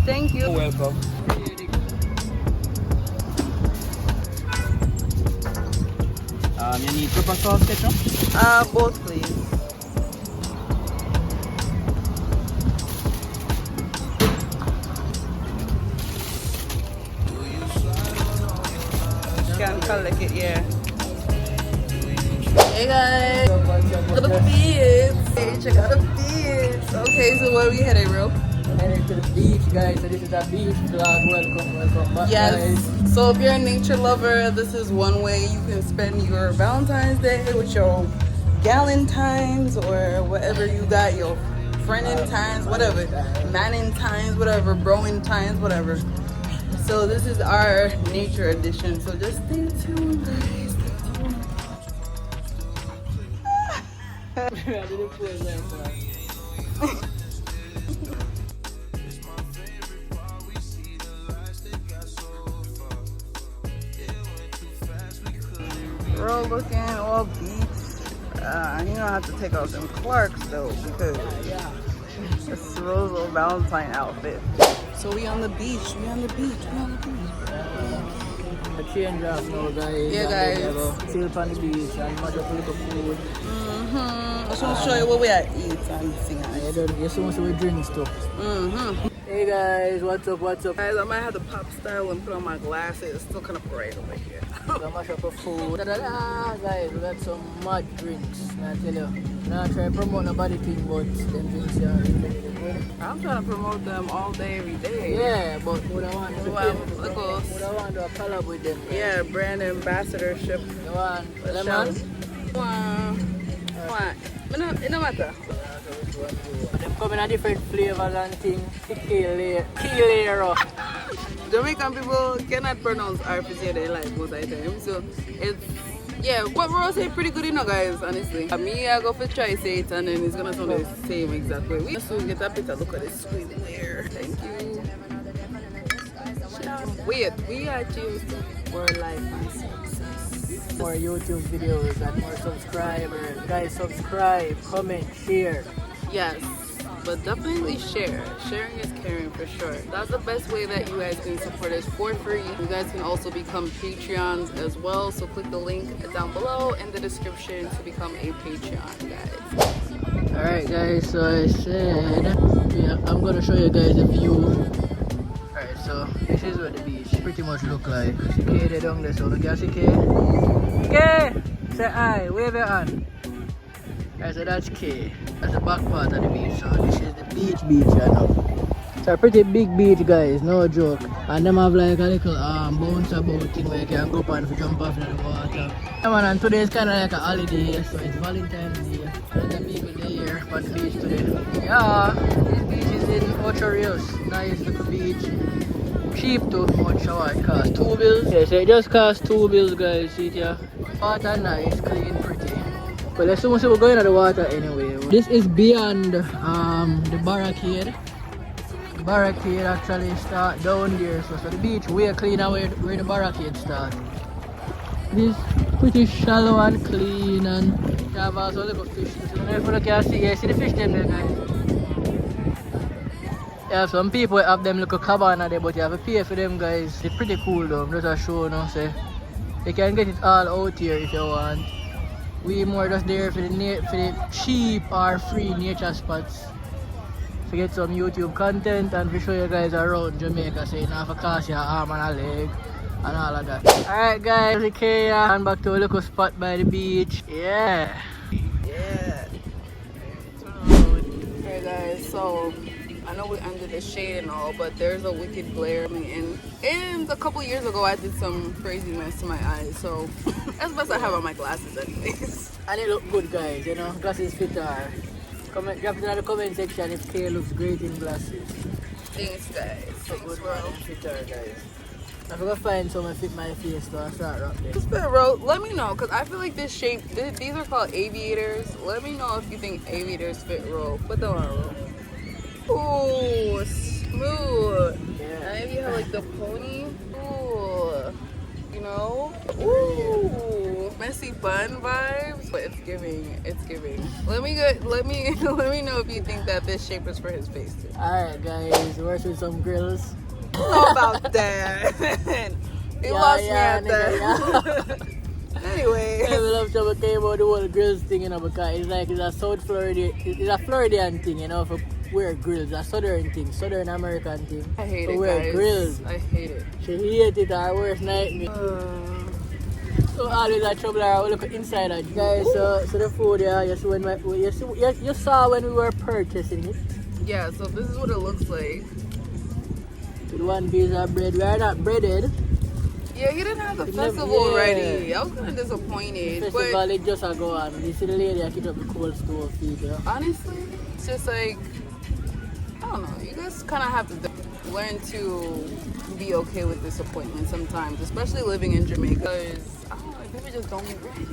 Thank you. You're welcome. You need pepper sauce, ketchup? Both please. Can collect it, yeah. Hey guys, look at the beads. Hey, check out the beads. Okay, so where are we headed, bro? Headed to the beach, guys. So this is a beach vlog. Welcome back, Yes. guys. So if you're a nature lover, this is one way you can spend your Valentine's Day with your galentines or whatever you got, your friendentines, whatever, manentines, whatever, broentines, whatever. So this is our nature edition. So just stay tuned, guys. Stay tuned. We're all looking all beach. You don't have to take out them Clarks though because it's Rose little Valentine outfit. So we on the beach. We on the beach. We on the beach. A change up now, guys. Yeah, guys. Chill on the beach and much of little food. I just want to show you what we at eat and sing. You so much we drink stuff. Hey guys, what's up? Guys, I might have to pop style and put on my glasses. It's still kind of bright over here. So much of food. Guys, we got some mad drinks. I tell you, not try to promote nobody thing, but them drinks are really good. I'm trying to promote them all day, every day. Yeah, but we don't want to do a collab with them. Right? Yeah, brand ambassadorship. You want lemon? It no matter. Them come in a different flavors and things. Kaye. Jamaican people cannot pronounce R for say they like most of the time. So it's, yeah, what we're all saying pretty good, you know, guys, honestly. Me, I go for try say it and then it's gonna sound the same exact way. We just get a better look at this squeeze there. Thank you. Wait, we are cheers for life and success. More YouTube videos and more subscribers. Guys, subscribe, comment, share. Yes, but definitely share. Sharing is caring for sure. That's the best way that you guys can support us for free. You guys can also become Patreons as well. So click the link down below in the description to become a Patreon, guys. Alright guys, so I said, yeah, I'm gonna show you guys the view. Alright, so this is what the beach pretty much look like. See Kaye there down there, so look at see Kaye. Kaye! Say hi, wave your hand. Alright, so that's Kaye. That's the back part of the beach, so this is the beach, you know. It's a pretty big beach, guys, no joke. And them have like a little bounce about thing where you can go up and jump off in the water. Yeah, man, and today is kind of like a holiday, so it's Valentine's Day. And the people there on the beach today. Yeah, this beach is in Ocho Rios. Nice little beach. Cheap too, much shower it costs 2 bills. Yeah, so it just costs 2 bills, guys. See it here. Water nice, clean, pretty. Well, as soon as we're going to the water anyway. This is beyond the barricade. The barricade actually start down there, so the beach way cleaner where the barricade start. This pretty shallow and clean, and you have also little fish. So if you can see, you see the fish them there, guys. Yeah, some people have them little cabana there, but you have to pay for them, guys. It's pretty cool though. Just a show, you know, so you can get it all out here if you want. We more just there for the cheap or free nature spots. To get some YouTube content and to show you guys around Jamaica, so you don't have to cost your arm and a leg and all of that. Alright guys, okay, and back to a little spot by the beach. Yeah. Hey guys, so I know we're under the shade and all, but there's a wicked glare coming in. And a couple years ago, I did some crazy mess to my eyes, so that's best I have on my glasses anyways. And it look good, guys, you know, glasses fit are. Comment, drop it in the comment section if Kaye looks great in glasses. Thanks, guys. Thanks, bro. Fit are, guys. I'm gonna find someone fit my face, so I'll start up there. Just bro, let me know, because I feel like this shape, these are called aviators. Let me know if you think aviators fit roll. Put them on roll. Ooh, smooth. Yeah. And if you have like the pony, ooh, you know, ooh, messy bun vibes, but it's giving. It's giving. Let me let me know if you think that this shape is for his face too. Alright guys, we're with some grills. I don't know about that. He lost me at that. Anyway. I love to talk about the whole grills thing, you know, because it's like it's a South Florida, it's a Floridian thing, you know, for wear grills, a Southern thing, Southern American thing. I hate to it, wear guys. grills. I hate it. She hate it, our worst nightmare. So always a trouble, I look inside it. Guys, so the food, yeah, you saw when we were purchasing it. Yeah, so this is what it looks like. With one piece of bread. We are not breaded. Yeah, he didn't have the festival ready. I was kind of disappointed. The festival, it just a go on. You see the lady, I keep up the cold stove feet, yeah. Honestly, it's just like, I don't know. You guys kind of have to learn to be okay with disappointment sometimes, especially living in Jamaica. Because, I don't know, people just don't be ready.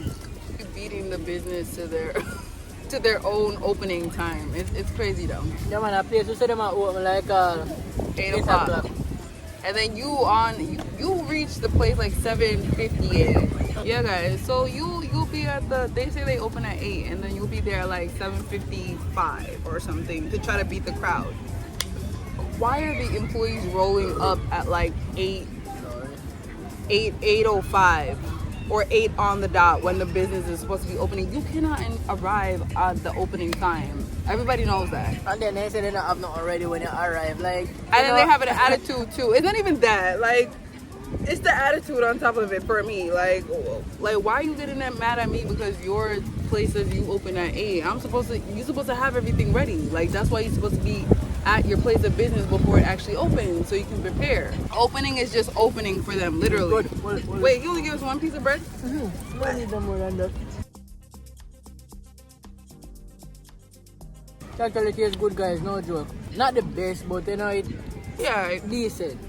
Keep beating the business to their to their own opening time. It's crazy though. Yeah man, a place you say them at open like 8 o'clock. And then you reach the place like 7:58. Yeah guys, so you'll be at they say they open at 8 and then you'll be there at like 7:55 or something to try to beat the crowd. Why are the employees rolling up at like 8:05 or 8 on the dot when the business is supposed to be opening? You cannot arrive at the opening time. Everybody knows that. And then they say they don't have nothing ready when you arrive. Like, and then they have an attitude too. It's not even that. Like, it's the attitude on top of it for me. Like why are you getting that mad at me because your place says you open at 8? You're supposed to have everything ready. Like, that's why you're supposed to be at your place of business before it actually opens so you can prepare. Opening is just opening for them, literally. Wait, you only give us one piece of bread? Mm-hmm. I need them more than that. Actually, it tastes good, guys, no joke. Not the best, but you know, it's decent.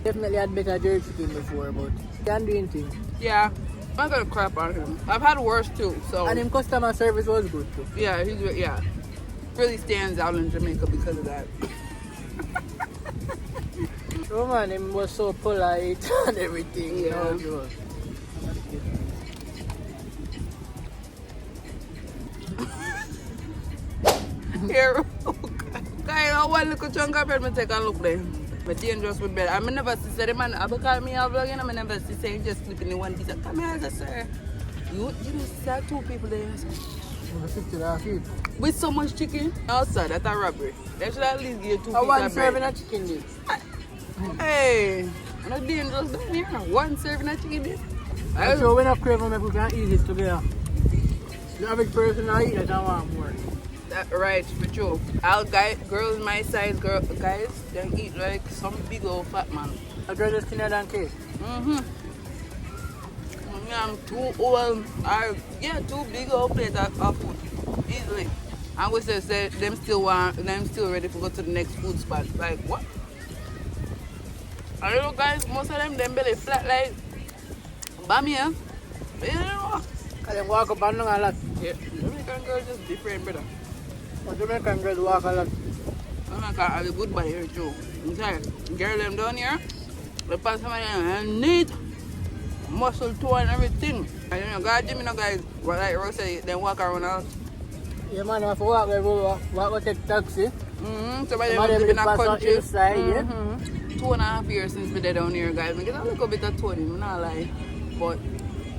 Definitely had better jerk chicken before, but can do anything. Yeah, I'm not gonna crap on him. I've had worse too, so. And his customer service was good too. Yeah, really stands out in Jamaica because of that. Oh man, him was so polite and everything. Yeah. No joke. Here, guys, I want to look at chunk of bread, I take a look there. But dangerous with bread. I never see the man, I call me a vlog, and I never see saying just flipping the one piece. Come here, sir. You see 2 people there. With so much chicken outside, that's a robbery. They should at least give you 2 pieces of bread. One serving of chicken dish. Hey, not dangerous down here. 1 serving of chicken dish. So when I crave them, we can eat it together. The average person I eat it, I want more. Right, for true. Girls my size, guys, they eat like some big old fat man. A girl is thinner than Kaye. I'm too old. 2 big old plates of food easily. I would say them still ready to go to the next food spot. Like what? I don't know, guys. Most of them belly flat like bamia. You know. Can they walk up and down a lot? Yeah, Jamaican girls just different, brother. Jamaican girls walk a lot. Jamaican have a good body here too. Inside, girl them down here, they pass somebody and neat muscle tone and everything. And you know, God, Jimmy, no guys, like Rose said, they walk around out. Yeah, man, if you walk everywhere, walk take taxi. Somebody live in a country. Inside, yeah. 2.5 years since we down here, guys. I get a little bit of Tony, I'm not lie. But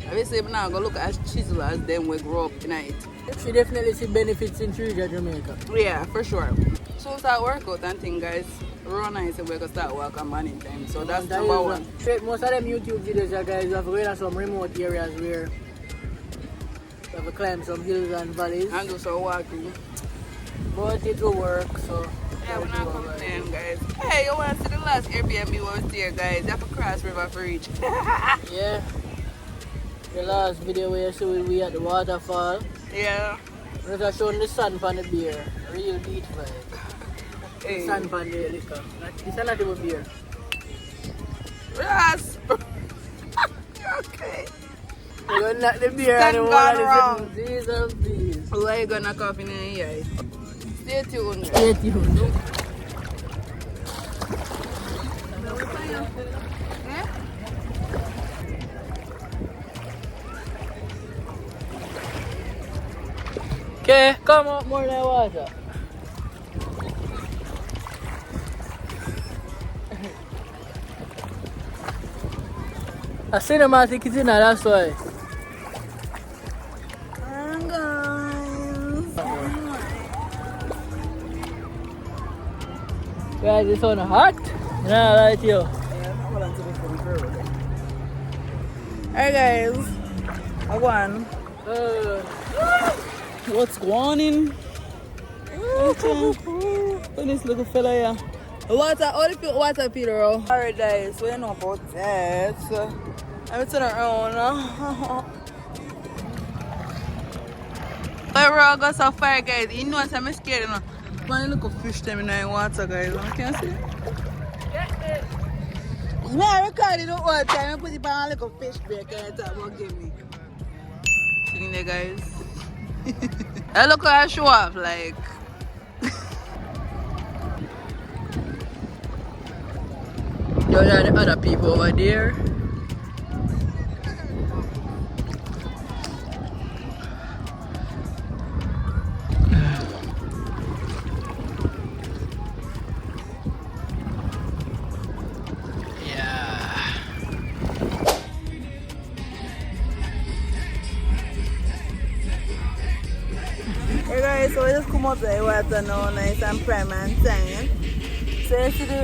obviously, I'm not going to look as chisel as them we grew up tonight. She definitely see benefits in Jamaica. Yeah, for sure. So start workout and thing, guys. Real nice if we can start work on morning time. So that's number 1. Most of them YouTube videos, guys, have going to some remote areas where you have to climb some hills and valleys. And do some walking. But it will work, so. Yeah, we're not complaining, guys. Hey, you want to see the last Airbnb we was there, guys? You have to cross river for reach. Yeah. The last video where you see we at the waterfall. Yeah. We just showing the sun from the beer. Real beach vibe. Hey. The sun from the liquor. This is not even beer. Yes. Okay. You're gonna knock the beer and the water is these and these. Why are you gonna cough in the eye? Stay tuned. Stay tuned. Okay, come up more than water. I cinematic is in there, that's why. Guys, it's on hot. Yeah, right here. Alright guys, I won. What's going on? Look at this little fella here. Water, how do you feel water, Peter? Alright guys, we know about that. I'm turn around. We're all got so far guys. You know what I'm scared of? One look of fish them in the water guys. Can you see? Me I record it all the time. I put it on like a fish break and talk about give me. Sitting there guys. I look at her show off like. Those are the other people over there. Hey guys, so we just come out the water now, nice and prime and tan. So you see the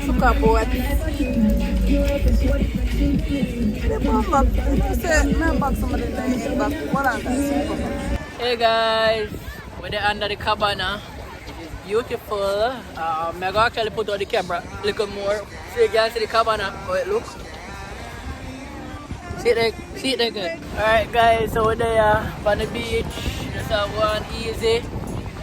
sugar boat. The bomb back, you say, me back somebody in back. What on that? Hey guys, we're under the cabana. It is beautiful. I'm going to actually put out the camera a little more so you can see the cabana how it looks. See it there good. Alright guys, so we're there on the beach. Just have one easy.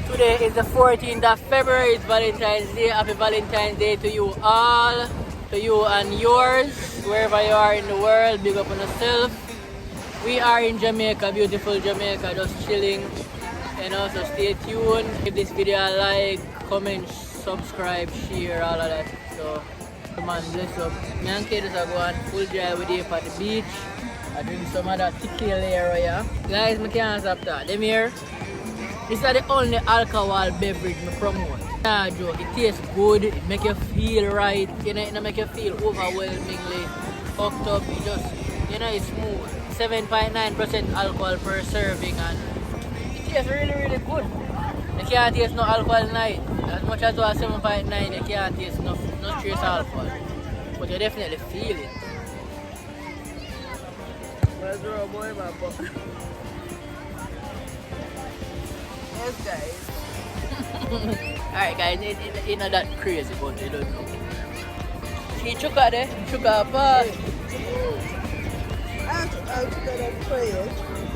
Today is the 14th of February, it's Valentine's Day. Happy Valentine's Day to you all, to you and yours, wherever you are in the world, big up on yourself. We are in Jamaica, beautiful Jamaica, just chilling. And also stay tuned. Give this video a like, comment, subscribe, share, all of that. So, come on, bless up. Me and Kaye just go on full drive with you at the beach. I drink some of that tequila here. Guys, I can't stop that. Them here. This is the only alcohol beverage I promote. Nah joke, it tastes good, it make you feel right, you know, it make you feel overwhelmingly fucked up. It just, you know, it's smooth. 7.9% alcohol per serving and it tastes really, really good. You can't taste no alcohol night. As much as you have 7.9, you can't taste no trace alcohol. But you definitely feel it. Yes guys. Alright guys, it's not that crazy but you don't know. See sugar there, sugar part. I'll try that for you.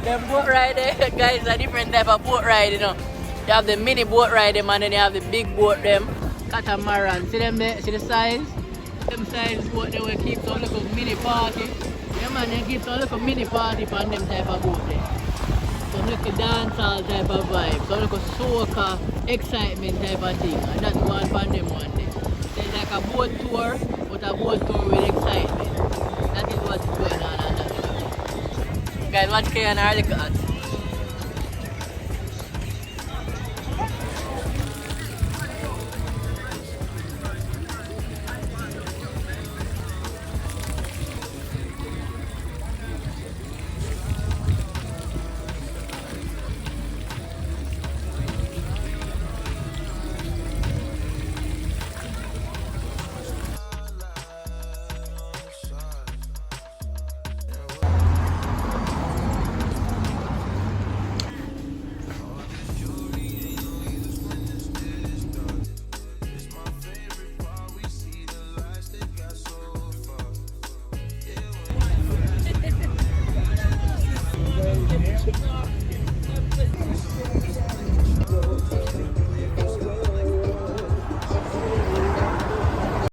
The boat ride there, guys, a different type of boat ride, you know. You have the mini boat ride them and then you have the big boat them. Catamaran. See them there? See the size? Them size boat they will keep some little mini party. Yeah man, they keep some little mini party on them type of boat there. Some little dancehall type of vibe, some little soca excitement type of thing. And that's one from them one day. So it's like a boat tour, but a boat tour with excitement. That is what's going on that. Guys, watch Kaye and her little hat.